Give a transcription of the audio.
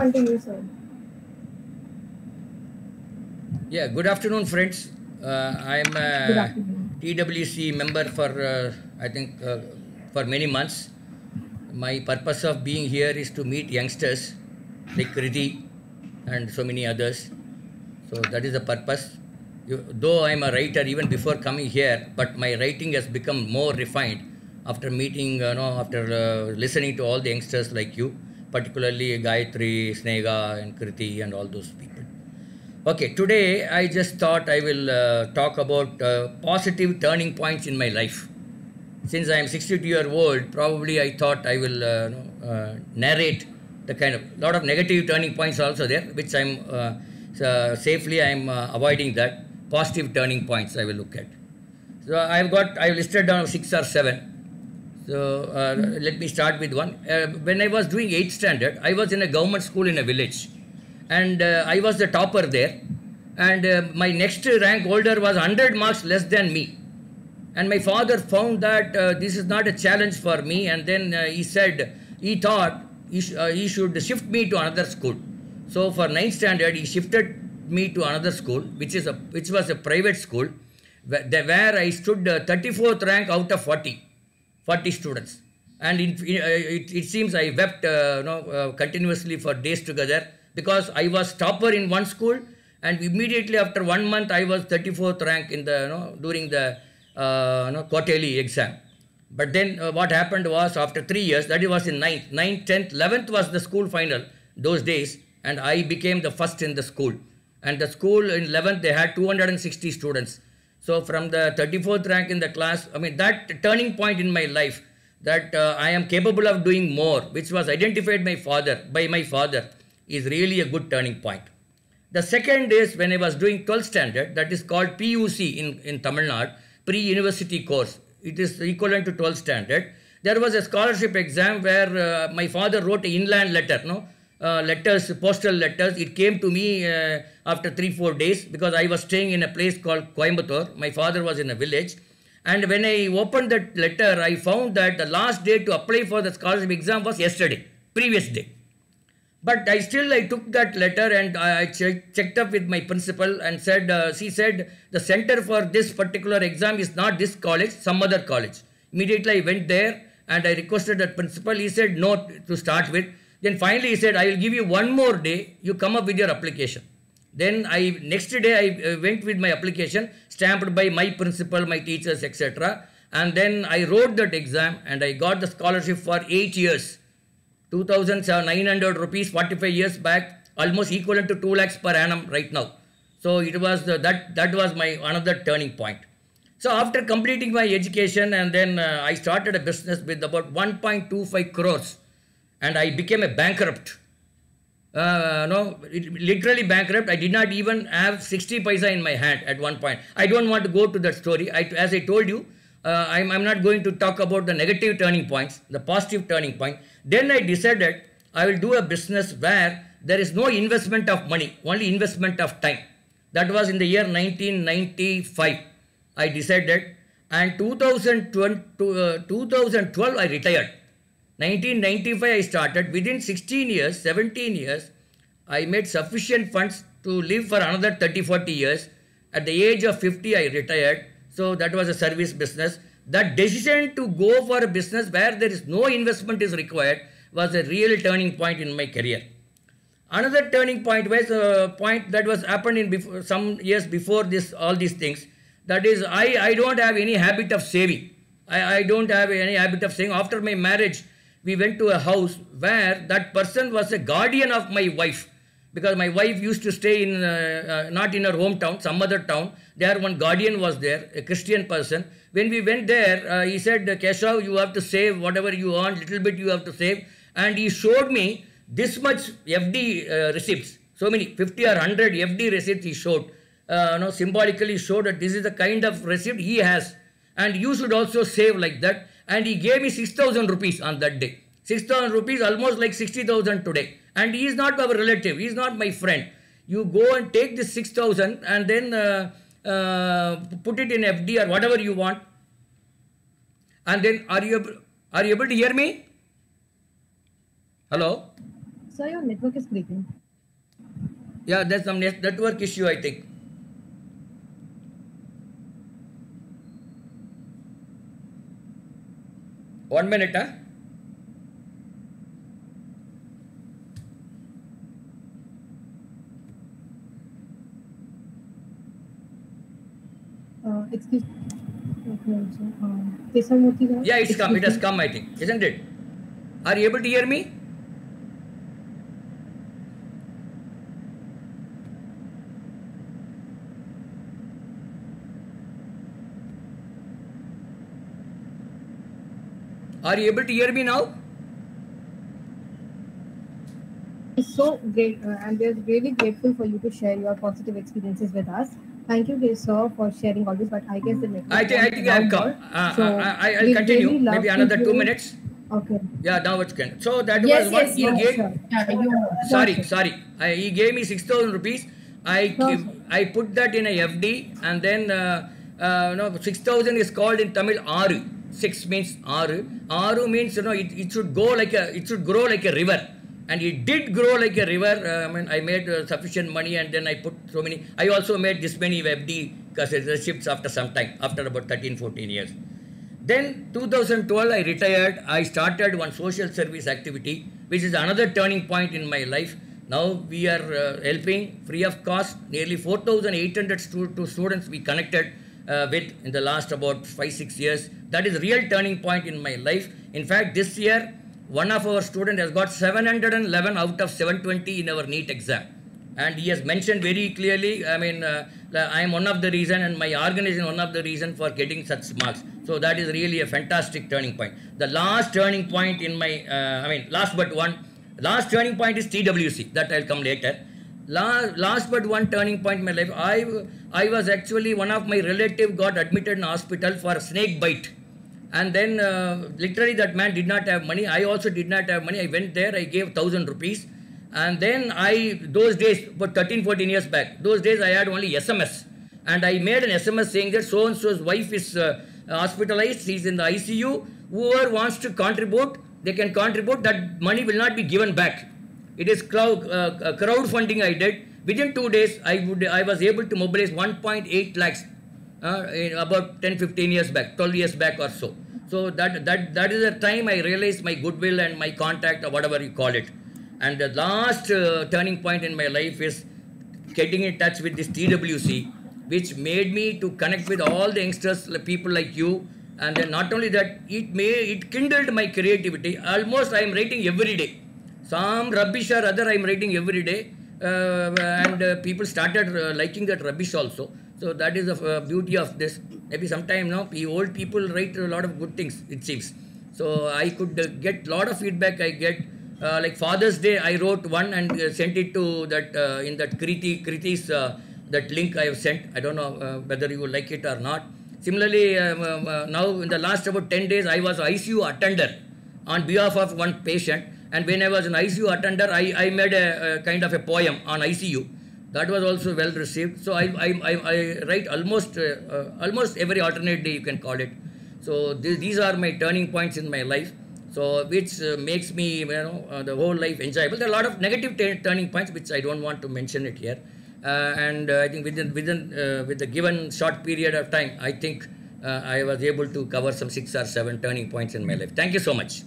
continue, sir. Yeah, good afternoon, friends. I'm Good a afternoon. TWC member for, I think, for many months. My purpose of being here is to meet youngsters like Kriti and so many others. So that is the purpose. Though I'm a writer even before coming here, but my writing has become more refined after meeting, after listening to all the youngsters like you, particularly Gayatri, Snega, and Kriti, and all those people. Okay, today I just thought I will talk about positive turning points in my life. Since I am 62-year old, probably I thought I will narrate the kind of lot of negative turning points also there, which safely I'm avoiding that. Positive turning points I will look at. So I've listed down 6 or 7. So let me start with one. When I was doing 8th standard, I was in a government school in a village, and I was the topper there. And my next rank holder was 100 marks less than me. And my father found that this is not a challenge for me, and then he thought he should shift me to another school. So for 9th standard, he shifted me to another school, which was a private school, where I stood 34th rank out of 40 students. And it seems I wept continuously for days together, because I was topper in one school, and immediately after 1 month I was 34th rank in the during the quarterly exam. But then what happened was, after 3 years, that was in 9th, 10th, 11th was the school final those days, and I became the first in the school. And the school in 11th, they had 260 students. So from the 34th rank in the class, I mean, that turning point in my life, that I am capable of doing more, which was identified by my father, is really a good turning point. The second is when I was doing 12th standard, that is called PUC in Tamil Nadu, pre-university course. It is equivalent to 12th standard. There was a scholarship exam where my father wrote an inland letter, postal letters. It came to me after 3-4 days, because I was staying in a place called Coimbatore. My father was in a village. And when I opened that letter, I found that the last day to apply for the scholarship exam was yesterday, previous day. But I took that letter, and I checked up with my principal and said, she said, the center for this particular exam is not this college, some other college. Immediately I went there and I requested that principal. He said no to start with. Then finally he said, I will give you one more day, you come up with your application. Then next day I went with my application, stamped by my principal, my teachers, etc. And then I wrote that exam, and I got the scholarship for 8 years. 2,900 rupees 45 years back, almost equivalent to 2 lakhs per annum right now. So it was that was my another turning point. So after completing my education, and then I started a business with about 1.25 crores, and I became a bankrupt. Literally bankrupt. I did not even have 60 paisa in my hand at one point. I don't want to go to that story. As I told you, I'm not going to talk about the negative turning points, the positive turning point. Then I decided I will do a business where there is no investment of money, only investment of time. That was in the year 1995. I decided, and 2012 I retired. 1995 I started. Within 16 years, 17 years, I made sufficient funds to live for another 30-40 years. At the age of 50, I retired. So that was a service business. That decision to go for a business where there is no investment is required was a real turning point in my career. Another turning point was a point that was happened in some years before all these things. That is, I don't have any habit of saving. I don't have any habit of saving. After my marriage, we went to a house where that person was a guardian of my wife, because my wife used to stay in not in her hometown, some other town. There one guardian was there, a Christian person. When we went there, he said, Keshav, you have to save whatever you earn, little bit you have to save. And he showed me this much FD receipts, so many 50 or 100 FD receipts he showed. Symbolically showed that this is the kind of receipt he has, and you should also save like that. And he gave me 6,000 rupees on that day. 6,000 rupees, almost like 60,000 today. And he is not our relative, he is not my friend. You go and take this 6,000 and then put it in FD or whatever you want. And then, are you able to hear me? Hello? Sir, your network is breaking. Yeah, there's some network issue, I think. One minute, huh? Excuse me. Kesamurthy, Yeah, it's come. It has come, I think. Isn't it? Are you able to hear me? Are you able to hear me now? It's so great, and we're really grateful for you to share your positive experiences with us. Thank you, sir, for sharing all this. But I guess the network. I think I've come. I'll continue. Really Maybe another 2 minutes. Okay. Yeah, now it can. So that Yes, was what yes, he yes, gave. sure. Sorry. He gave me 6,000 rupees. I put that in a FD, and then 6,000 is called in Tamil Aru. 6 means Aru. Aru means it should grow like a river. And it did grow like a river. I made sufficient money, and then I put so many. I also made this many FD receipts after some time, after about 13-14 years. Then 2012 I retired. I started one social service activity, which is another turning point in my life. Now we are helping free of cost nearly 4,800 students we connected with in the last about 5-6 years. That is a real turning point in my life. In fact, this year one of our students has got 711 out of 720 in our NEET exam. And he has mentioned very clearly, I am one of the reason, and my organization one of the reason for getting such marks. So that is really a fantastic turning point. The last turning point in my, last turning point is TWC. That I'll come later. Last but one turning point in my life, I was actually, one of my relative got admitted in hospital for snake bite. And then literally that man did not have money. I also did not have money. I went there, I gave 1,000 rupees. And then those days, about 13-14 years back, those days I had only SMS. And I made an SMS saying that so-and-so's wife is hospitalized, she's in the ICU. Whoever wants to contribute, they can contribute. That money will not be given back. It is crowdfunding I did. Within 2 days, I was able to mobilize 1.8 lakhs in about 10-15 years back, 12 years back or so. So that is the time I realized my goodwill and my contact, or whatever you call it. And the last turning point in my life is getting in touch with this TWC, which made me to connect with all the youngsters, people like you. And then not only that, it kindled my creativity. Almost I am writing every day. Some rubbish or other I am writing every day. And people started liking that rubbish also. So that is the beauty of this. Maybe sometime old people write a lot of good things, it seems. So I could get a lot of feedback. I get like Father's Day, I wrote one and sent it to that in that Kriti's that link I have sent. I don't know whether you will like it or not. Similarly, now in the last about 10 days, I was ICU attender on behalf of one patient. And when I was an ICU attender, I made a kind of a poem on ICU. That was also well received. So I write almost every alternate day, you can call it. So these are my turning points in my life. So which makes me the whole life enjoyable. There are a lot of negative turning points which I don't want to mention it here. And I think with the given short period of time, I think I was able to cover some 6 or 7 turning points in my life. Thank you so much.